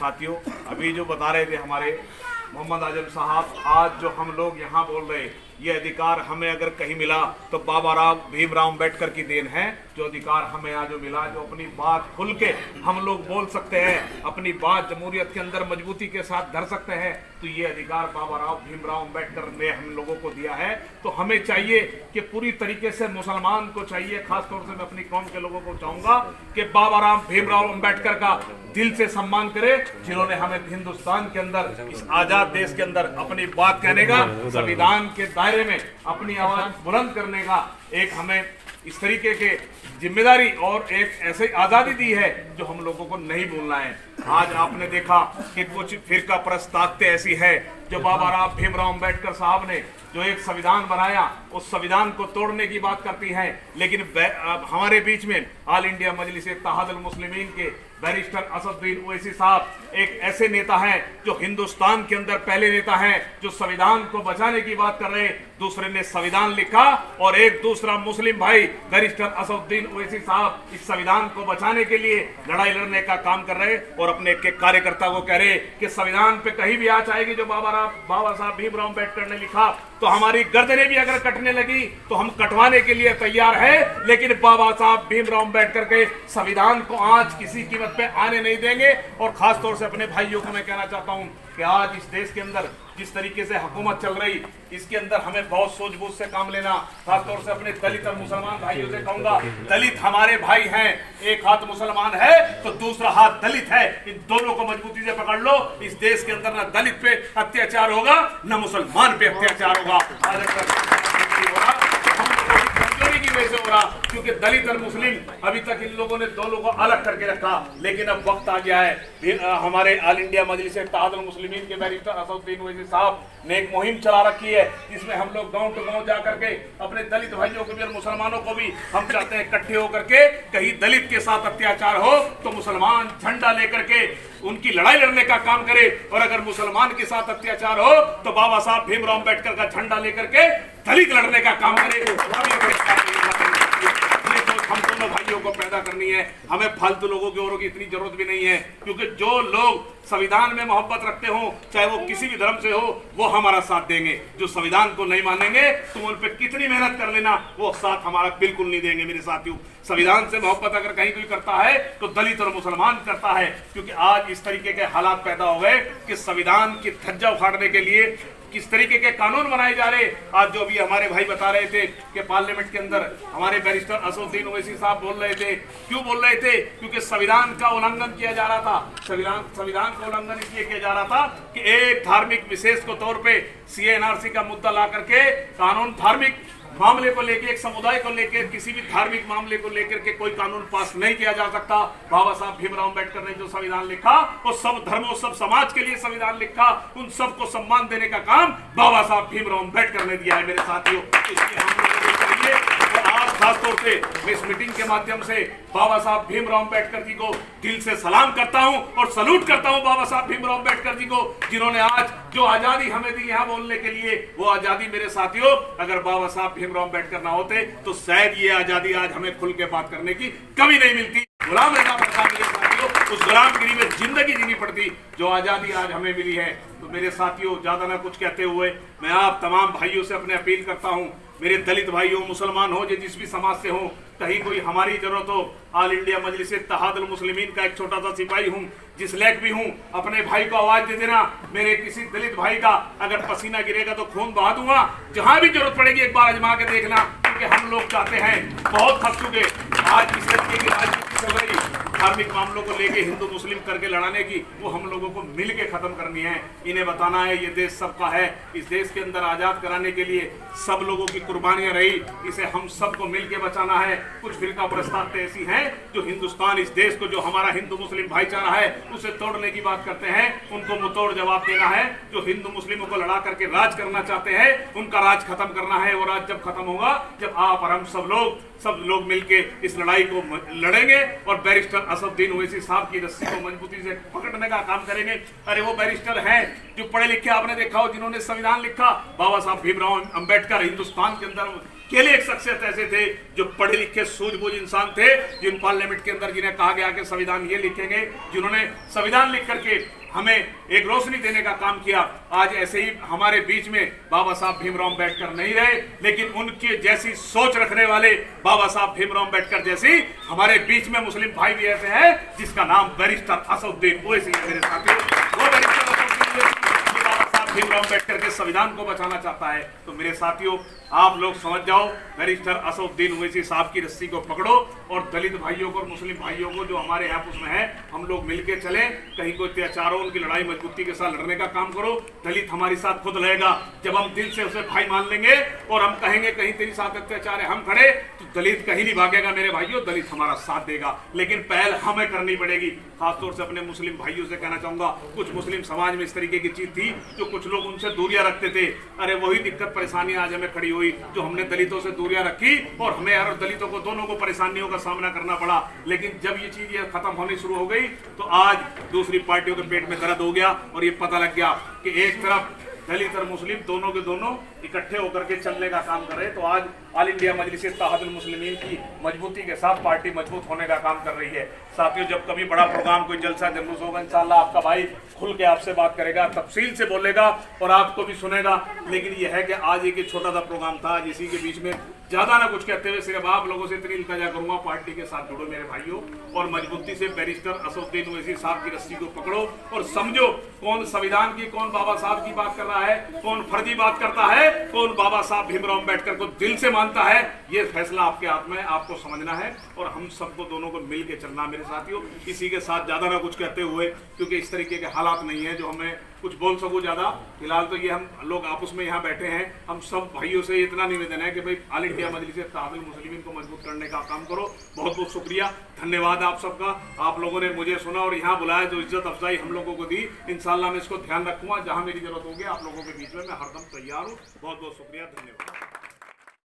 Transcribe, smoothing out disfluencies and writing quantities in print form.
साथियों, अभी जो बता रहे थे हमारे मोहम्मद आजम साहब, आज जो हम लोग यहाँ बोल रहे, ये अधिकार हमें अगर कहीं मिला तो बाबा भीमराव अम्बेडकर की देन है। जो अधिकार हमें आज जो मिला, जो अपनी बात खुल के हम लोग बोल सकते हैं, अपनी बात जमहूरियत के अंदर मजबूती के साथ धर सकते हैं, तो ये अधिकार बाबा भीमराव अम्बेडकर ने हम लोगों को दिया है। तो हमें चाहिए कि पूरी तरीके से मुसलमान को चाहिए, खासतौर से मैं अपनी कौम के लोगों को चाहूंगा कि बाबा भीमराव अम्बेडकर का दिल से सम्मान करे, जिन्होंने हमें हिंदुस्तान के अंदर, इस आजाद देश के अंदर अपनी बात कहने का, संविधान के दायरे में अपनी आवाज बुलंद करने का एक हमें इस तरीके के जिम्मेदारी और एक ऐसी आजादी दी है जो हम लोगों को नहीं भूलना है। आज आपने देखा कि कुछ फिरका परस्त ताकतें ऐसी है जो बाबा भीमराव अम्बेडकर साहब ने जो एक संविधान बनाया, उस संविधान को तोड़ने की बात करती हैं। लेकिन हमारे बीच में ऑल इंडिया मजलिस इत्तेहादुल मुस्लिमीन के बैरिस्टर असदुद्दीन ओवैसी साहब एक ऐसे नेता हैं जो हिंदुस्तान के अंदर पहले नेता हैं जो संविधान को बचाने की बात कर रहे। दूसरे ने संविधान लिखा और एक दूसरा मुस्लिम भाई बैरिस्टर असदुद्दीन ओवैसी साहब इस संविधान को बचाने के लिए लड़ाई लड़ने का काम कर रहे और अपने एक कार्यकर्ता को कह रहे कि संविधान पे कहीं भी आंच आएगी जो बाबा साहब भीमराव अम्बेडकर ने लिखा, तो हमारी गर्दनें भी अगर कटने लगी तो हम कटवाने के लिए तैयार है। लेकिन बाबा साहब भीमराव अम्बेडकर के संविधान को आज किसी कीमत पे आने नहीं देंगे। और खास तौर से अपने भाइयों को मैं कहना चाहता हूं कि आज इस देश के अंदर जिस तरीके से हुकूमत चल रही, इसके अंदर हमें बहुत सूझबूझ से काम लेना। खासतौर से अपने दलित और मुसलमान भाइयों से कहूंगा, दलित हमारे भाई हैं, एक हाथ मुसलमान है तो दूसरा हाथ दलित है, इन दोनों को मजबूती से पकड़ लो। इस देश के अंदर ना दलित पे अत्याचार होगा, ना मुसलमान पे अत्याचार होगा। की वजह से हो रहा, क्योंकि दलित और मुस्लिम अभी तक इन लोगों ने दोनों को अलग करके रखा। लेकिन अब वक्त आ गया है, हमारे ऑल इंडिया मजलिस इत्तेहादुल मुस्लिमीन के बैरिस्टर असदुद्दीन ओवैसी साहब ने एक मुहिम चला रखी है, जिसमें हम लोग गांव टू गांव जा करके अपने दलित भाइयों को भी और मुसलमानों को भी हम चाहते हैं इकट्ठे होकर के, कहीं दलित के साथ अत्याचार हो तो मुसलमान झंडा लेकर के उनकी लड़ाई लड़ने का काम करे, और अगर मुसलमान के साथ अत्याचार हो तो बाबा साहब भीमराव अम्बेडकर का झंडा लेकर के दलित लड़ने का काम करे। हम दोनों भाइयों को पैदा करनी है। हमें फालतू लोगों की औरों की इतनी जरूरत भी नहीं है, क्योंकि जो लोग संविधान में मोहब्बत रखते हो, चाहे वो किसी भी धर्म से हो, वो हमारा साथ देंगे। जो संविधान को नहीं मानेंगे तो उन पे कितनी मेहनत कर लेना, वो साथ हमारा बिल्कुल नहीं देंगे। मेरे साथियों, संविधान से मोहब्बत अगर कहीं कोई करता है तो दलित और मुसलमान करता है, क्योंकि आज इस तरीके के हालात पैदा हो गए कि संविधान की धज्जा उखाड़ने के लिए किस तरीके के कानून बनाए जा रहे। आज जो भी हमारे भाई बता रहे थे कि पार्लियामेंट के अंदर हमारे बैरिस्टर असदुद्दीन ओवैसी साहब बोल रहे थे, क्यों बोल रहे थे? क्योंकि संविधान का उल्लंघन किया जा रहा था। संविधान का उल्लंघन इसलिए किया जा रहा था कि एक धार्मिक विशेष को तौर पे CNRC का मुद्दा ला करके कानून, धार्मिक मामले को लेकर, एक समुदाय को लेकर, किसी भी धार्मिक मामले को लेकर के कोई कानून पास नहीं किया जा सकता। बाबा साहब भीमराव अम्बेडकर ने जो संविधान लिखा, वो सब धर्मों, सब समाज के लिए संविधान लिखा, उन सबको सम्मान देने का काम बाबा साहब भीमराव अम्बेडकर ने दिया है। मेरे साथियों, इसलिए हम लोगों को चाहिए, और आज खासतौर से मैं इस मीटिंग के माध्यम से बाबा साहब भीमराव अम्बेडकर जी को दिल से सलाम करता हूं और सलूट करता हूं बाबा साहब भीमराव अम्बेडकर जी को, जिन्होंने आज जो आजादी हमें दी यहाँ बोलने के लिए, वो आजादी मेरे साथियों अगर बाबा साहब भीमराव अम्बेडकर ना होते तो शायद ये आजादी आज हमें खुल के बात करने की कभी नहीं मिलती। गुलाम रहना पड़ता मेरे साथियों, उस गुलामगिरी में जिंदगी जीनी पड़ती जो आजादी आज हमें मिली है। तो मेरे साथियों, ज्यादा ना कुछ कहते हुए मैं आप तमाम भाइयों से अपने अपील करता हूँ, मेरे दलित भाई हो, मुसलमान हो, जिस भी समाज से हो, कहीं कोई हमारी जरूरत हो, ऑल इंडिया मजलिस इत्तेहादुल मुस्लिमीन का एक छोटा सा सिपाही हूँ, जिस लायक भी हूँ, अपने भाई को आवाज दे देना। मेरे किसी दलित भाई का अगर पसीना गिरेगा तो खून बहा दूंगा। जहां भी जरूरत पड़ेगी एक बार आजमा के देखना, क्योंकि हम लोग चाहते हैं, बहुत थक चुके आज इस तरीके की राजनीति चल रही, धार्मिक मामलों को लेके हिंदू मुस्लिम करके लड़ाने की, वो हम लोगों को मिल के खत्म करनी है। इन्हें बताना है ये देश सबका है, इस देश के अंदर आजाद कराने के लिए सब लोगों की कुर्बानियां रही, इसे हम सबको मिल के बचाना है। कुछ फिरका प्रस्ताव ऐसी हैं जो हिंदुस्तान, इस देश को, जो हमारा हिंदू मुस्लिम भाईचारा है उसे तोड़ने की बात करते हैं, उनको मुंहतोड़ जवाब देना है। जो हिंदू मुस्लिमों को लड़ा करके राज करना चाहते हैं, उनका राज खत्म करना है। वो राज जब खत्म होगा, जब आप और हम सब लोग मिलके इस लड़ाई को लड़ेंगे और बैरिस्टर असदुद्दीन ओवैसी साहब की रस्सी को मजबूती से पकड़ने का काम करेंगे। अरे वो बैरिस्टर हैं जो पढ़े लिखे, आपने देखा हो, जिन्होंने संविधान लिखा। बाबा साहब भीमराव अम्बेडकर हिंदुस्तान के अंदर अकेले एक शख्सियत ऐसे थे जो पढ़े लिखे सूझबूझ इंसान थे, जिन पार्लियामेंट के अंदर जिन्हें कहा गया कि संविधान ये लिखेंगे, जिन्होंने संविधान लिख करके हमें एक रोशनी देने का काम किया। आज ऐसे ही हमारे बीच में बाबा साहब भीमराव अम्बेडकर नहीं रहे, लेकिन उनके जैसी सोच रखने वाले बाबा साहब भीमराव अम्बेडकर जैसी हमारे बीच में मुस्लिम भाई भी ऐसे हैं जिसका नाम बैरिस्टर असदुद्दीन ओवैसी है मेरे साथियों। वो बैरिस्टर असदुद्दीन ओवैसी बाबा साहब भीमराव अम्बेडकर के संविधान को बचाना चाहता है। तो मेरे साथियों, आप लोग समझ जाओ, बैरिस्टर असदुद्दीन ओवैसी साहब की रस्सी को पकड़ो और दलित भाइयों को और मुस्लिम भाइयों को जो हमारे यहाँ उसमें है, हम लोग मिलके चलें। कहीं कोई अत्याचार हो, उनकी लड़ाई मजबूती के साथ लड़ने का काम करो। दलित हमारे साथ खुद रहेगा जब हम दिल से उसे भाई मान लेंगे और हम कहेंगे कहीं तेरी साथ अत्याचार है, हम खड़े, तो दलित कहीं नहीं भागेगा मेरे भाइयों, दलित हमारा साथ देगा। लेकिन पहल हमें करनी पड़ेगी। खासतौर से अपने मुस्लिम भाइयों से कहना चाहूंगा, कुछ मुस्लिम समाज में इस तरीके की चीज थी जो कुछ लोग उनसे दूरियां रखते थे। अरे वही दिक्कत परेशानी आज हमें खड़ी हुई जो हमने दलितों से दूरियां रखी और हमें और दलितों को दोनों को परेशानियों का सामना करना पड़ा। लेकिन जब ये चीज खत्म होनी शुरू हो गई तो आज दूसरी पार्टियों के पेट में दर्द हो गया और ये पता लग गया कि एक तरफ दलित और मुस्लिम दोनों के दोनों इकट्ठे होकर के चलने का काम कर रहे हैं। तो आज ऑल इंडिया मजलिस इत्तेहादुल मुस्लिमीन की मजबूती के साथ पार्टी मजबूत होने का काम कर रही है। साथियों, जब कभी बड़ा प्रोग्राम, कोई जलसा जुलूस होगा, इंशाल्लाह आपका भाई खुल के आपसे बात करेगा, तफसील से बोलेगा और आपको भी सुनेगा। लेकिन यह है कि आज एक छोटा सा प्रोग्राम था, आज इसी के बीच में ज्यादा ना कुछ कहते हुए सिर्फ आप लोगों से इतनी इल्तजा करूंगा, पार्टी के साथ जुड़ो मेरे भाइयों और मजबूती से बैरिस्टर असदुद्दीन ओवैसी साहब की रस्सी को पकड़ो और समझो कौन संविधान की, कौन बाबा साहब की बात कर रहा है, कौन फर्जी बात करता है, कौन बाबा साहब भीमराव अम्बेडकर को दिल से मानता है। ये फैसला आपके हाथ में है, आपको समझना है और हम सबको दोनों को मिल के चलना मेरे साथियों। इसी के साथ ज्यादा ना कुछ कहते हुए, क्योंकि इस तरीके के हालात नहीं है जो हमें कुछ बोल सकूं ज्यादा। फिलहाल तो ये हम लोग आपस में यहाँ बैठे हैं, हम सब भाइयों से इतना निवेदन है कि भाई ऑल इंडिया मजलिस इत्तेहादुल मुस्लिमीन को मजबूत करने का काम करो। बहुत बहुत शुक्रिया, धन्यवाद आप सबका। आप लोगों ने मुझे सुना और यहाँ बुलाया, जो इज्जत अफजाई हम लोगों को दी, इंशाल्लाह मैं इसको ध्यान रखूंगा। जहाँ मेरी जरूरत होगी आप लोगों के बीच में मैं हरदम तैयार हूँ। बहुत बहुत शुक्रिया, धन्यवाद।